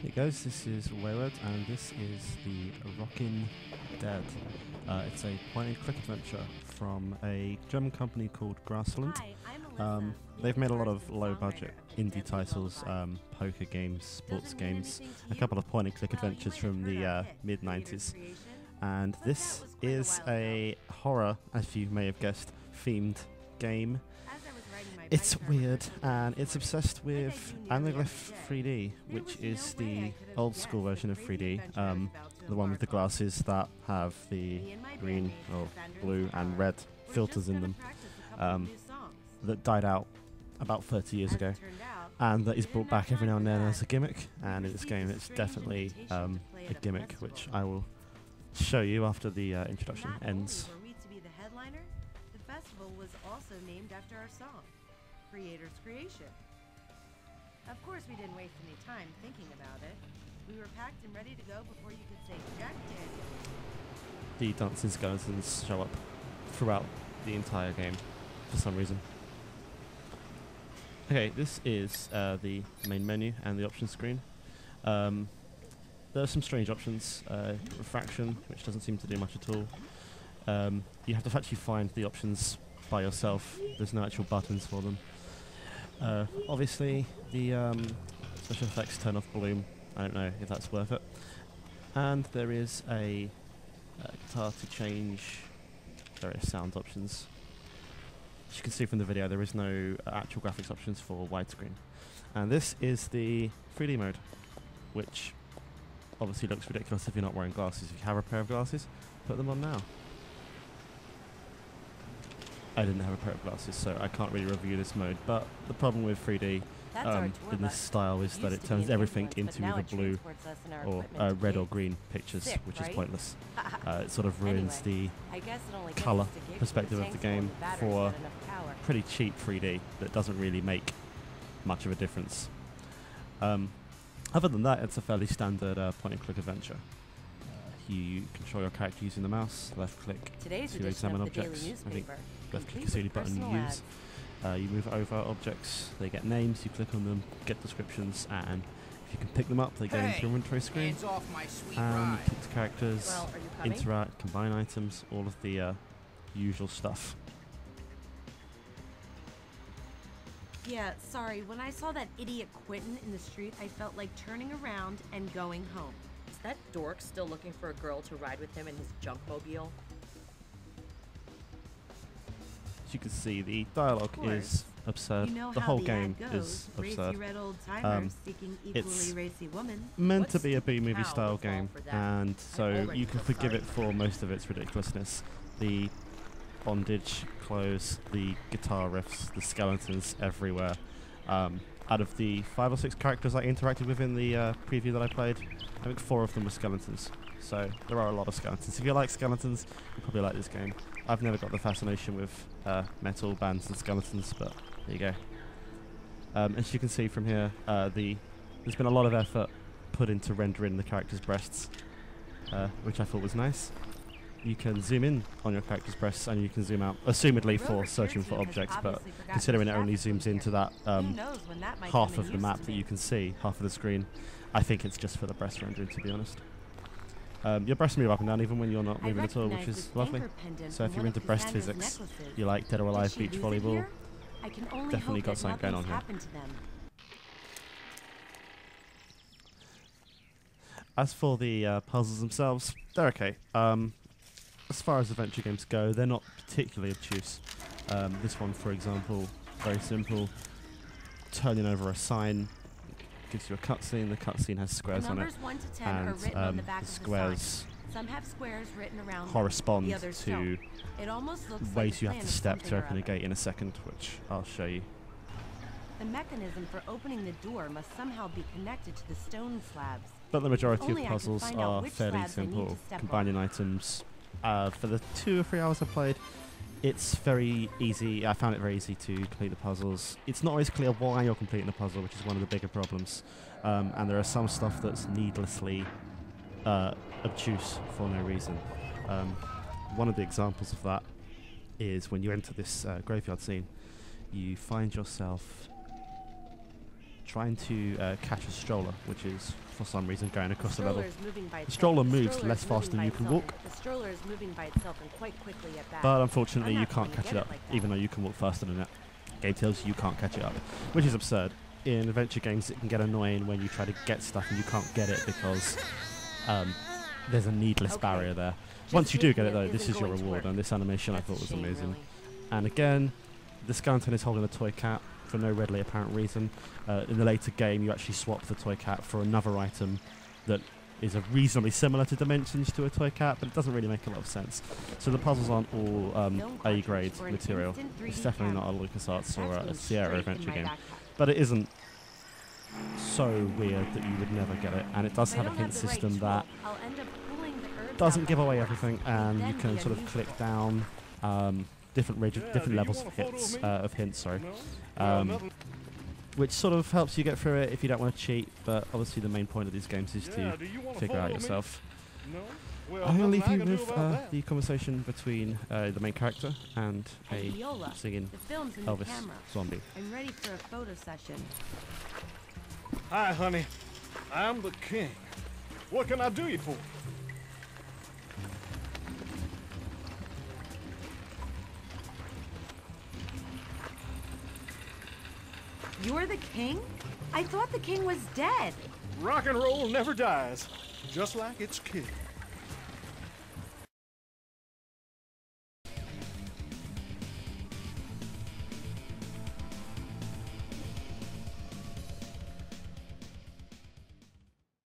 Hey guys, this is Wayward, and this is the Rockin Dead. It's a point-and-click adventure from a German company called Grassland. Hi, I'm Alyssa. They've made a lot of low-budget indie titles, poker games, sports games, a couple of point-and-click adventures from the mid-90s. And this is a horror, as you may have guessed, themed game. It's weird, and it's obsessed with Anaglyph 3D, which is the old school version of 3D, the one with the glasses that have the green or blue and red filters in them, that died out about 30 years ago, and that is brought back every now and then as a gimmick. And in this game it's definitely a gimmick, which I will show you after the introduction ends. Were we to be the headliner, the festival was also named after our song, Creator's Creation. Of course, we didn't waste any time thinking about it. We were packed and ready to go before you could say Jack Daniels. The dancing skeletons show up throughout the entire game for some reason. Okay, this is the main menu and the options screen. There are some strange options. Refraction, which doesn't seem to do much at all. You have to actually find the options by yourself. There's no actual buttons for them. Obviously, the special effects turn off bloom. I don't know if that's worth it. And there is a guitar to change various sound options. As you can see from the video, there is no actual graphics options for widescreen. And this is the 3D mode, which obviously looks ridiculous if you're not wearing glasses. If you have a pair of glasses, put them on now. I didn't have a pair of glasses, so I can't really review this mode, but the problem with 3D in this style is that it turns everything into either blue or red or green pictures, which is pointless. It sort of ruins the colour perspective of the game for pretty cheap 3D that doesn't really make much of a difference. Other than that, it's a fairly standard point-and-click adventure. You control your character using the mouse, left-click to examine objects. I think left-click is the only button you use. You move over objects, they get names, you click on them, get descriptions, and if you can pick them up, they go into your inventory screen. And pick the characters, interact, combine items, all of the usual stuff. Yeah, sorry, when I saw that idiot Quentin in the street, I felt like turning around and going home. Is that dork still looking for a girl to ride with him in his junkmobile? As you can see, the dialogue is absurd. You know the how whole the game ad goes, is absurd. Racy red old timers seeking equally it's racy woman. Meant to What's be a the B-movie cow style would fall game, for that? and I so already you can feel forgive sorry it for most of its ridiculousness. The bondage clothes, the guitar riffs, the skeletons everywhere. Out of the 5 or 6 characters I interacted with in the preview that I played, I think 4 of them were skeletons. So there are a lot of skeletons. If you like skeletons, you probably like this game. I've never got the fascination with metal bands and skeletons, but there you go. As you can see from here, there's been a lot of effort put into rendering the characters' breasts, which I thought was nice. You can zoom in on your character's breasts and you can zoom out, assumedly for searching for objects, but considering it only zooms into that half of the map that you can see, half of the screen, I think it's just for the breast rendering, to be honest. Your breasts move up and down even when you're not moving at all, which is lovely. So if you're into breast physics, you like Dead or Alive beach volleyball, definitely got something going on here. As for the puzzles themselves, they're okay. As far as adventure games go, they're not particularly obtuse. This one, for example, very simple. Turning over a sign gives you a cutscene. The cutscene has squares on it, and the squares Some have squares written around correspond the others to don't. It almost looks ways like you the have to plan of step to something or open a other. gate in a second, which I'll show you. The mechanism for opening the door must somehow be connected to the stone slabs. But the majority Only of I can puzzles find out are which fairly slabs I need simple. to step Combining items. For the 2 or 3 hours I played, it's very easy. I found it very easy to complete the puzzles. It's not always clear why you're completing the puzzle, which is one of the bigger problems. And there are some stuff that's needlessly obtuse for no reason. One of the examples of that is when you enter this graveyard scene, you find yourself trying to catch a stroller, which is for some reason going across the level. Stroller is moving by The itself. stroller The moves stroller less is moving fast than by you can itself. walk. The stroller is moving by itself and quite quickly at that. But unfortunately, I'm you not can't going to catch get it it up, like that. even though you can walk faster than it. Game tells you you can't catch it up, which is absurd. In adventure games, it can get annoying when you try to get stuff and you can't get it because there's a needless Okay. barrier there. Just Once you do get taking it, though, isn't this is your going to reward, work. and this animation I That's thought a was shame, amazing. really. And again, the skeleton is holding a toy cat for no readily apparent reason. In the later game, you actually swap the toy cat for another item that is a reasonably similar to dimensions to a toy cat, but it doesn't really make a lot of sense. So the puzzles aren't all A-grade Or an material. instant 3D It's definitely not a camera. LucasArts or That's a going Sierra straight in adventure my game. backpack. But it isn't so weird that you would never get it, and it does If I have a don't hint the right system tool, that I'll end up pulling the herbs doesn't out give by away force. everything, It'd and you then can be sort of unusual. click down different levels of hits, which sort of helps you get through it if you don't want to cheat. But obviously, the main point of these games is to figure out yourself. I'm going to leave you with the conversation between the main character and a Viola, singing the film's in the Elvis camera. zombie. I'm ready for a photo session. Hi, honey. I'm the king. What can I do you for? You're the king? I thought the king was dead. Rock and roll never dies, just like its king.